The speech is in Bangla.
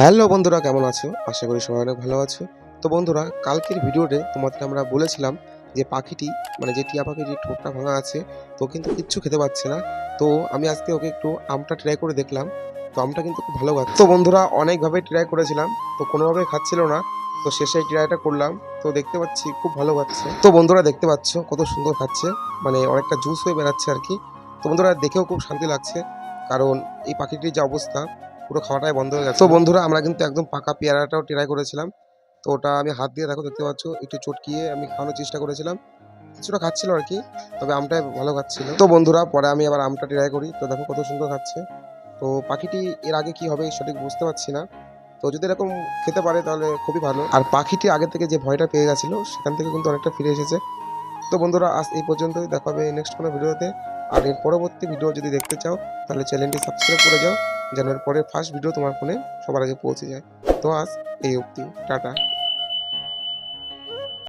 হ্যালো বন্ধুরা, কেমন আছো? আশা করি সবাই অনেক ভালো আছো। তো বন্ধুরা, কালকের ভিডিওতে তোমাদের আমরা বলেছিলাম যে পাখিটি মানে যে টিয়া পাখিটির ঠোঁটটা ভাঙা আছে, তো কিন্তু কিচ্ছু খেতে পাচ্ছে না। তো আমি আজকে ওকে একটু আমটা ট্রাই করে দেখলাম। তো আমটা কিন্তু খুব ভালো খাচ্ছে। তো বন্ধুরা, অনেকভাবে ট্রাই করেছিলাম, তো কোনোভাবেই খাচ্ছিল না। তো শেষে এই ট্রাইটা করলাম, তো দেখতে পাচ্ছি খুব ভালো খাচ্ছে। তো বন্ধুরা দেখতে পাচ্ছ কত সুন্দর খাচ্ছে, মানে অনেকটা জুস হয়ে বেরাচ্ছে আর কি। তো বন্ধুরা দেখেও খুব শান্তি লাগছে, কারণ এই পাখিটির যে অবস্থা পুরো খাওয়াটাই বন্ধ হয়ে গেছে। তো বন্ধুরা, আমরা কিন্তু একদম পাকা পেয়ারাটাও ট্রাই করেছিলাম। তো ওটা আমি হাত দিয়ে দেখো দেখতে পাচ্ছ একটু চটকিয়ে আমি খাওয়ানোর চেষ্টা করেছিলাম। কিছুটা খাচ্ছিল আর কি, তবে আমটাই ভালো খাচ্ছিল। তো বন্ধুরা, পরে আমি আবার আমটা ট্রাই করি, তো দেখো কত সুন্দর খাচ্ছে। তো পাখিটি এর আগে কি হবে সঠিক বুঝতে পারছি না। তো যদি এরকম খেতে পারে তাহলে খুবই ভালো। আর পাখিটি আগে থেকে যে ভয়টা পেয়ে গেছিল সেখান থেকে কিন্তু অনেকটা ফিরে এসেছে। তো বন্ধুরা, আজ এই পর্যন্তই। দেখা হবে নেক্সট কোনো ভিডিওতে। আর এর পরবর্তী ভিডিও যদি দেখতে চাও তাহলে চ্যানেলটি সাবস্ক্রাইব করে যাও, যেন এর পরে ফার্স্ট ভিডিও তোমার ফোনে সবার আগে পৌঁছে যায়। তো আজ এই অবধি, টাটা।